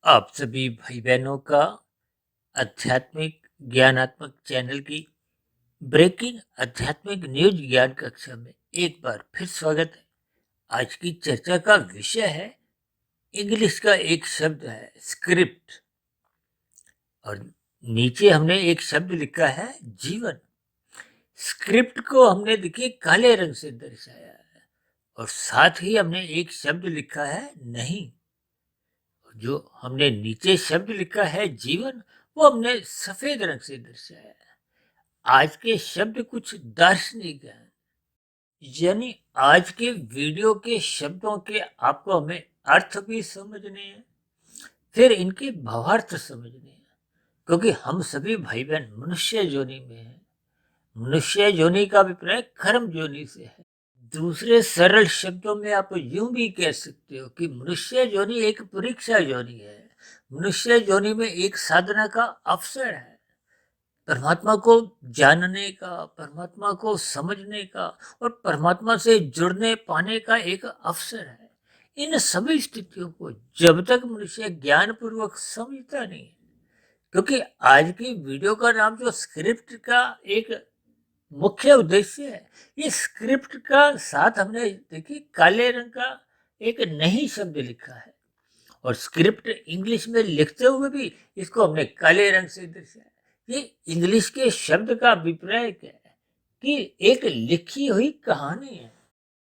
आप सभी भाई बहनों का आध्यात्मिक ज्ञानात्मक चैनल की ब्रेकिंग आध्यात्मिक न्यूज ज्ञान कक्षा में एक बार फिर स्वागत है। आज की चर्चा का विषय है, इंग्लिश का एक शब्द है स्क्रिप्ट, और नीचे हमने एक शब्द लिखा है जीवन। स्क्रिप्ट को हमने देखिए काले रंग से दर्शाया है, और साथ ही हमने एक शब्द लिखा है नहीं। जो हमने नीचे शब्द लिखा है जीवन, वो हमने सफेद रंग से दर्शाया है। आज के शब्द कुछ दार्शनिक हैं, यानी आज के वीडियो के शब्दों के आपको हमें अर्थ भी समझने हैं, फिर इनके भावार्थ समझने हैं। क्योंकि हम सभी भाई बहन मनुष्य योनि में हैं। मनुष्य योनि का अभिप्राय कर्म योनि से है। दूसरे सरल शब्दों में आप यूं भी कह सकते हो कि मनुष्य योनि एक परीक्षा योनि है। मनुष्य योनि में एक साधना का अवसर है, परमात्मा को जानने का, परमात्मा को समझने का और परमात्मा से जुड़ने पाने का एक अवसर है। इन सभी स्थितियों को जब तक मनुष्य ज्ञान पूर्वक समझता नहीं है, क्योंकि आज की वीडियो का नाम जो स्क्रिप्ट का एक मुख्य उद्देश्य है, ये स्क्रिप्ट का साथ हमने देखिए काले रंग का एक नहीं शब्द लिखा है, और स्क्रिप्ट इंग्लिश में लिखते हुए भी इसको हमने काले रंग से दर्शाया। ये इंग्लिश के शब्द का अभिप्राय क्या है कि एक लिखी हुई कहानी है।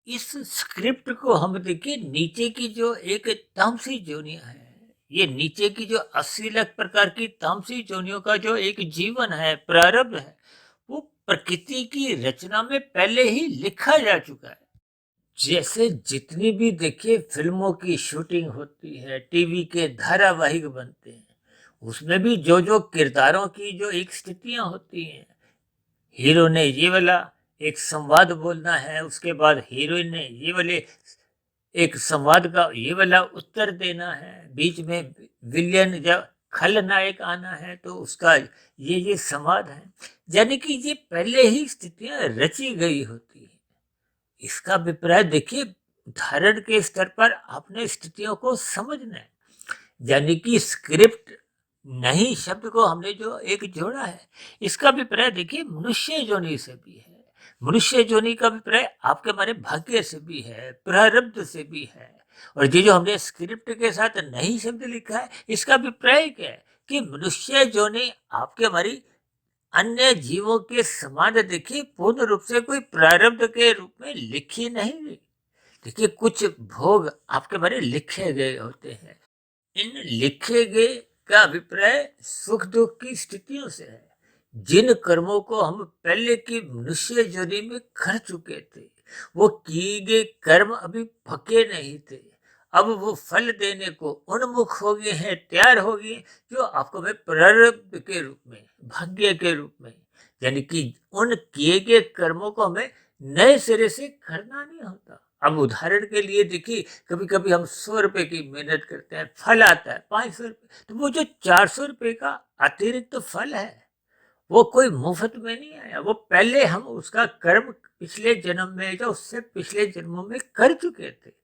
इस स्क्रिप्ट को हम देखिए नीचे की जो एक तामसी जोनियां है, ये नीचे की जो 80 लाख प्रकार की तामसी जोनियों का जो एक जीवन है, प्रारब्ध है, वो प्रकृति की रचना में पहले ही लिखा जा चुका है। जैसे जितनी भी देखिए फिल्मों की शूटिंग होती है, टीवी के धारावाहिक बनते हैं, उसमें भी जो जो किरदारों की जो एक स्थितियां होती हैं, हीरो ने ये वाला एक संवाद बोलना है, उसके बाद हीरोइन ने ये वाले एक संवाद का ये वाला उत्तर देना है, बीच में विलियन या खलनायक आना है तो उसका ये संवाद है। यानी कि ये पहले ही स्थितियां रची गई होती है। इसका अभिप्राय देखिए, उदाहरण के स्तर पर आपने स्थितियों को समझना है। यानी कि स्क्रिप्ट नहीं शब्द को हमने जो एक जोड़ा है, इसका अभिप्राय देखिए मनुष्य योनि से भी है। मनुष्य योनि का अभिप्राय आपके हमारे भाग्य से भी है, प्रारब्ध से भी है। और ये जो हमने स्क्रिप्ट के साथ नहीं शब्द लिखा है, इसका अभिप्राय क्या है कि मनुष्य योनि आपके हमारी अन्य जीवों के समान देखिए पूर्ण रूप से कोई प्रारब्ध के रूप में लिखी नहीं गई। देखिए कुछ भोग आपके बारे लिखे गए होते हैं। इन लिखे गए का अभिप्राय सुख दुख की स्थितियों से है। जिन कर्मों को हम पहले की मनुष्य योनि में कर चुके थे, वो किए गए कर्म अभी पके नहीं थे। अब वो फल देने को उन्मुख हो गए हैं, तैयार हो गए, जो आपको मैं प्रारब्ध के रूप में, भाग्य के रूप में, यानी कि उन किए गए कर्मों को हमें नए सिरे से करना नहीं होता। अब उदाहरण के लिए देखिए, कभी कभी हम 100 रुपए की मेहनत करते हैं, फल आता है 500 रुपये, तो वो जो 400 रुपये का अतिरिक्त फल है, वो कोई मुफ्त में नहीं आया। वो पहले हम उसका कर्म पिछले जन्म में या उससे पिछले जन्मों में कर चुके थे।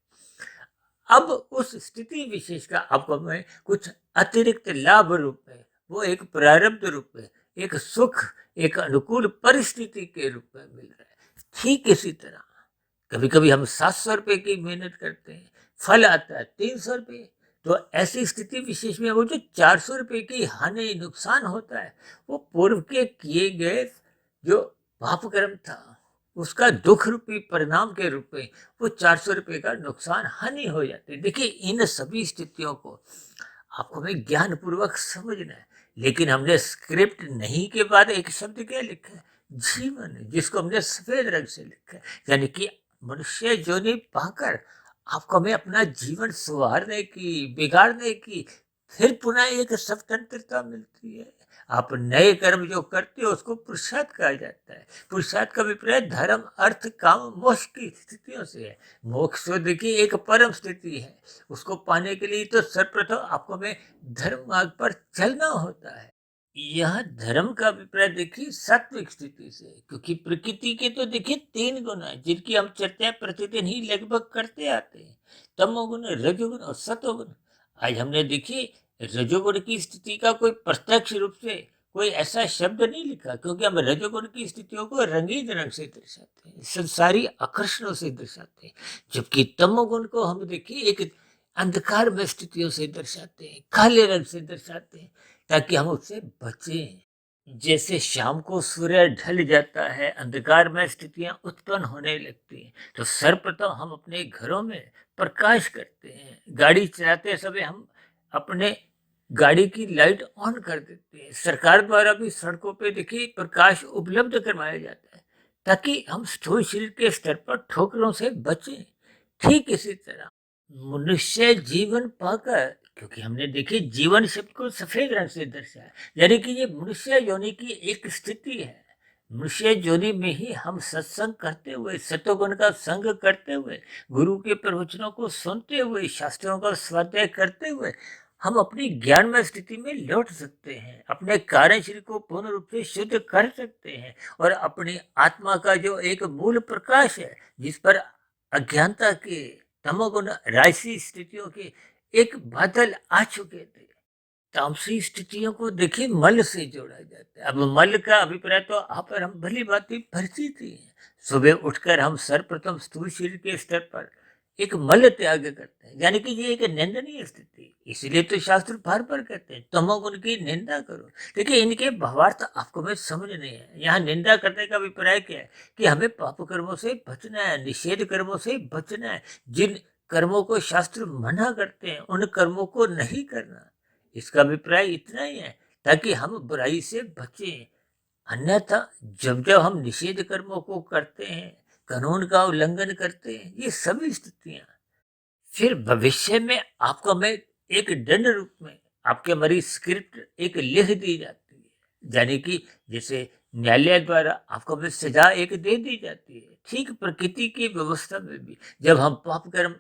अब उस स्थिति विशेष का आपको हमें कुछ अतिरिक्त लाभ रूप में, वो एक प्रारब्ध रूप में, एक सुख, एक अनुकूल परिस्थिति के रूप में मिल रहा है। ठीक इसी तरह कभी कभी हम 700 रुपये की मेहनत करते हैं, फल आता है 300 रुपये। तो ऐसी स्थिति विशेष में वो जो 400 रुपये की हानि, नुकसान होता है, वो पूर्व के किए गए जो पाप कर्म था, उसका दुख रूपी परिणाम के रूप में वो 400 रुपये का नुकसान हानि हो जाती है। देखिए इन सभी स्थितियों को आपको हमें ज्ञान पूर्वक समझना है। लेकिन हमने स्क्रिप्ट नहीं के बाद एक शब्द क्या लिखा है, जीवन, जिसको हमने सफेद रंग से लिखा है। यानी कि मनुष्य योनि पाकर आपको हमें अपना जीवन सुधारने की, बिगाड़ने की फिर पुनः एक स्वतंत्रता मिलती है। आप नए कर्म जो करते हो उसको पुरुषार्थ कहा जाता है। पुरुषार्थ का अभिप्राय धर्म, अर्थ, काम, मोक्ष की स्थितियों से है। मोक्ष तो देखिए एक परम स्थिति है, उसको पाने के लिए तो सर्वप्रथम आपको हमें धर्म मार्ग पर चलना होता है। यह धर्म का अभिप्राय देखिए सात्विक स्थिति से, क्योंकि प्रकृति के तो देखिए 3 गुण है जिनकी हम चर्चा प्रतिदिन ही लगभग करते आते हैं, तमोगुण, रजोगुण और सतोगुण। आज हमने देखिए रजोगुण की स्थिति का कोई प्रत्यक्ष रूप से कोई ऐसा शब्द नहीं लिखा, क्योंकि हम रजोगुण की स्थितियों को रंगीन रंग से दर्शाते हैं, संसारी आकर्षणों से दर्शाते हैं, जबकि तमोगुण को हम देखिए एक अंधकार में स्थितियों से दर्शाते हैं, काले रंग से दर्शाते हैं, ताकि हम उससे बचें। जैसे शाम को सूर्य ढल जाता है, अंधकार में स्थितियां उत्पन्न होने लगती हैं, तो सर्वप्रथम हम अपने घरों में प्रकाश करते हैं। गाड़ी चलाते समय हम अपने गाड़ी की लाइट ऑन कर देते हैं। सरकार द्वारा भी सड़कों पे देखिए प्रकाश उपलब्ध करवाया जाता है, ताकि हम स्थूल शरीर के स्तर पर ठोकरों से बचें। ठीक इसी तरह मनुष्य जीवन पाकर, क्योंकि हमने देखिए जीवन शब्द को सफेद रंग से दर्शाया, यानी कि ये मनुष्य योनि की एक स्थिति है। मनुष्य योनि में ही हम सत्संग करते हुए, सत्वगुण का संग करते हुए, गुरु के प्रवचनों को सुनते हुए, शास्त्रों का स्वाध्याय करते हुए हम अपनी ज्ञानमय स्थिति में लौट सकते हैं, अपने कार्य शरीर को पूर्ण रूप से शुद्ध कर सकते हैं, और अपनी आत्मा का जो एक मूल प्रकाश है, जिस पर अज्ञानता के तमोगुण राशि स्थितियों के एक बादल आ चुके थे, तामसी स्थितियों को देखिए मल से जोड़ा जाता है। अब मल का अभिप्राय तो आप और हम भली भांति परिचित ही है। सुबह उठकर हम सर्वप्रथम स्थूल शरीर के स्तर पर एक मल त्याग करते हैं, यानी कि ये एक निंदनीय स्थिति। इसलिए तो शास्त्र बार बार कहते हैं तमोगुण की निंदा करो। देखिए इनके भावार्थ आपको में समझ नहीं है। यहाँ निंदा करने का अभिप्राय क्या है कि हमें पाप कर्मों से बचना है, निषेध कर्मों से बचना है। जिन कर्मों को शास्त्र मना करते हैं उन कर्मों को नहीं करना, इसका अभिप्राय इतना ही है, ताकि हम बुराई से बचें। अन्यथा जब जब हम निषेध कर्मों को करते हैं, कानून का उल्लंघन करते हैं, ये सभी स्थितियां फिर भविष्य में आपको मैं एक दंड रूप में आपके हमारी स्क्रिप्ट एक लिख दी जाती है, यानी कि जैसे न्यायालय द्वारा आपको मैं सजा एक दे दी जाती है। ठीक प्रकृति की व्यवस्था में भी जब हम पाप कर्म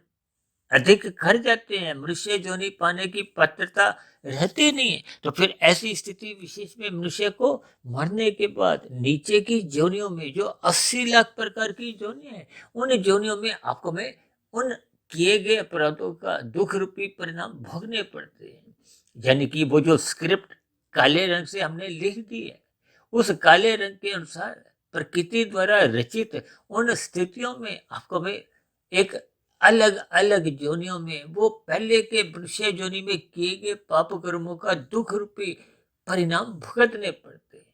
अधिक कर जाते हैं, मनुष्य योनि पाने की पात्रता रहती नहीं है, तो फिर ऐसी स्थिति विशेष में मनुष्य को मरने के बाद नीचे की योनियों में जो 80 लाख प्रकार की योनियां हैं, उन योनियों में आपको में उन किए गए अपराधों का दुख रूपी परिणाम भोगने पड़ते हैं। यानी कि वो जो स्क्रिप्ट काले रंग से हमने लिख दी है, उस काले रंग के अनुसार प्रकृति द्वारा रचित उन स्थितियों में आपको में एक अलग अलग जोनियों में वो पहले के मनुष्य जोनि में किए गए पाप कर्मों का दुख रूपी परिणाम भुगतने पड़ते हैं।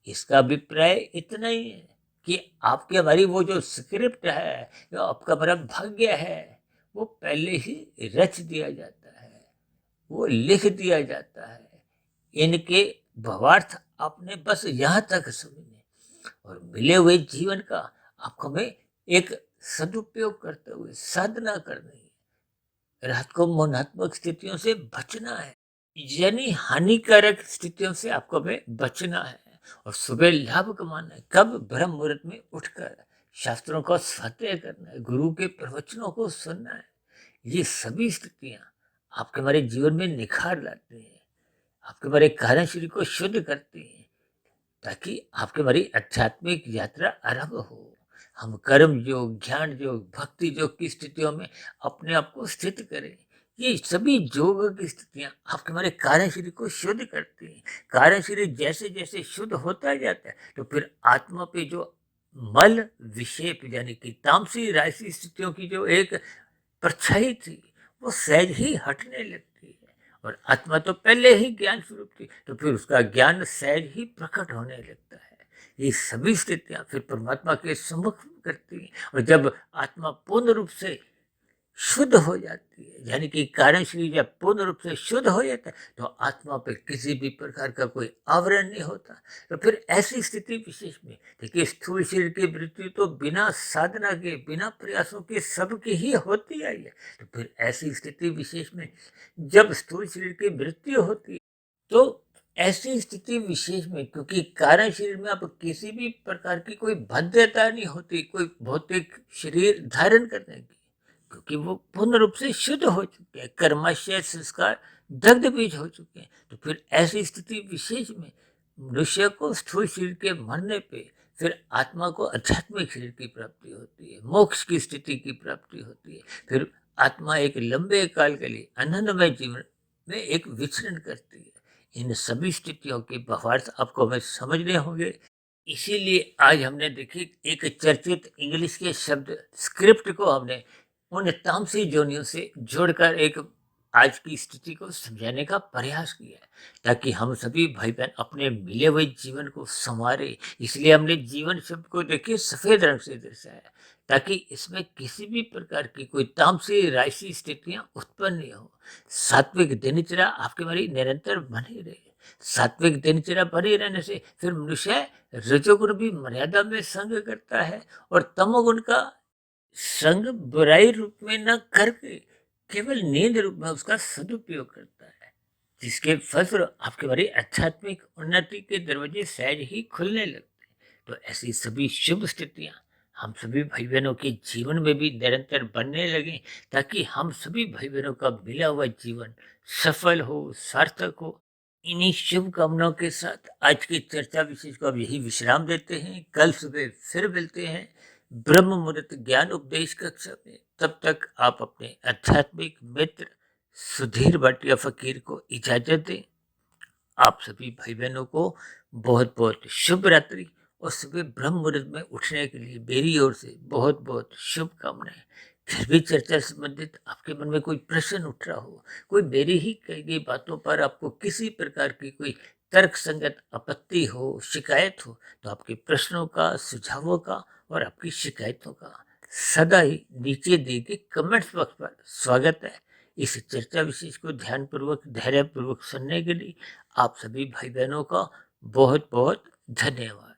इसका अभिप्राय इतना ही है कि आपके हमारी वो जो स्क्रिप्ट है, जो आपका हमारा भाग्य है, वो पहले ही रच दिया जाता है, वो लिख दिया जाता है। इनके भावार्थ आपने बस यहाँ तक समझने और मिले हुए जीवन का आपको में एक सदुपयोग करते हुए साधना करनी है। रात को मौनात्मक स्थितियों से बचना है, यानी हानिकारक स्थितियों से आपको में बचना है, और सुबह लाभ कमाना है। कब? ब्रह्म मुहूर्त में उठकर शास्त्रों का स्वाध्याय करना है, गुरु के प्रवचनों को सुनना है। ये सभी स्थितियां आपके हमारे जीवन में निखार लाती हैं, आपके हमारे कार्य शरीर को शुद्ध करती हैं, ताकि आपके हमारी आध्यात्मिक यात्रा आरंभ हो। हम कर्म योग, ज्ञान योग, भक्ति योग की स्थितियों में अपने आप को स्थित करें। ये सभी योग की स्थितियां आपके हमारे कार्य शरीर को शुद्ध करती हैं। कार्य शरीर जैसे जैसे शुद्ध होता जाता है, तो फिर आत्मा पे जो मल विक्षेप यानी कि तामसी राशि स्थितियों की जो एक परछाई थी, वो सहज ही हटने लगती है। और आत्मा तो पहले ही ज्ञान स्वरूप थी, तो फिर उसका ज्ञान सहज ही प्रकट होने लगता है। ये सभी स्थितियां फिर परमात्मा के सम्मुख करती हैं, और जब आत्मा पूर्ण रूप से शुद्ध हो जाती है, यानी कि कारण शरीर जब पूर्ण रूप से शुद्ध हो जाता है, तो आत्मा पे किसी भी प्रकार का कोई आवरण नहीं होता। तो फिर ऐसी स्थिति विशेष में देखिए, स्थूल शरीर की मृत्यु तो बिना साधना के, बिना प्रयासों के सबकी ही होती आई है। तो फिर ऐसी स्थिति विशेष में जब स्थूल शरीर की मृत्यु होती है, तो ऐसी स्थिति विशेष में क्योंकि कारण शरीर में आप किसी भी प्रकार की कोई बाध्यता नहीं होती कोई भौतिक शरीर धारण करने की, क्योंकि वो पूर्ण रूप से शुद्ध हो चुके हैं, कर्माशय संस्कार दग्ध बीज हो चुके हैं। तो फिर ऐसी स्थिति विशेष में मनुष्य को स्थूल शरीर के मरने पे फिर आत्मा को आध्यात्मिक शरीर की प्राप्ति होती है, मोक्ष की स्थिति की प्राप्ति होती है। फिर आत्मा एक लंबे काल के लिए आनंदमय जीवन में एक विचरण करती है। इन सभी स्थितियों के भावार्थ आपको हमें समझने होंगे। इसीलिए आज हमने देखी एक चर्चित इंग्लिश के शब्द स्क्रिप्ट को हमने उन तामसी जोनियों से जोड़कर एक आज की स्थिति को समझाने का प्रयास किया है, ताकि हम सभी भाई बहन अपने मिले हुए जीवन को संवारे। इसलिए हमने जीवन शब्द को देखिए सफेद रंग से दर्शाया, ताकि इसमें किसी भी प्रकार की कोई तामसी राशि स्थितियां उत्पन्न नहीं हो। सात्विक दिनचर्या आपके बारे निरंतर बनी रहे। सात्विक दिनचर्या बनी रहने से फिर मनुष्य रजोगुण भी मर्यादा में संग करता है, और तमोगुण का संग बुराई रूप में न करके केवल नींद रूप में उसका सदुपयोग करता है, जिसके फलस्वरूप आपके बारे आध्यात्मिक उन्नति के दरवाजे सहज ही खुलने लगते हैं। तो ऐसी सभी शुभ स्थितियां हम सभी भाई बहनों के जीवन में भी निरंतर बनने लगे, ताकि हम सभी भाई बहनों का मिला हुआ जीवन सफल हो, सार्थक हो। इन्हीं शुभकामनाओं के साथ आज की चर्चा विशेष को अब यही विश्राम देते हैं। कल सुबह फिर मिलते हैं ब्रह्म मुहूर्त ज्ञान उपदेश कक्षा में। तब तक आप अपने आध्यात्मिक मित्र सुधीर भाटिया फकीर को इजाजत दें। आप सभी भाई बहनों को बहुत बहुत शुभ रात्रि, और सुबह ब्रह्म मुहूर्त में उठने के लिए मेरी ओर से बहुत बहुत शुभकामनाएं। फिर भी चर्चा से संबंधित आपके मन में कोई प्रश्न उठ रहा हो, कोई मेरी ही कही गई बातों पर आपको किसी प्रकार की कोई तर्क संगत आपत्ति हो, शिकायत हो, तो आपके प्रश्नों का, सुझावों का और आपकी शिकायतों का सदा ही नीचे दिए गए कमेंट्स बॉक्स पर स्वागत है। इस चर्चा विशेष को ध्यानपूर्वक, धैर्यपूर्वक सुनने के लिए आप सभी भाई बहनों का बहुत बहुत धन्यवाद।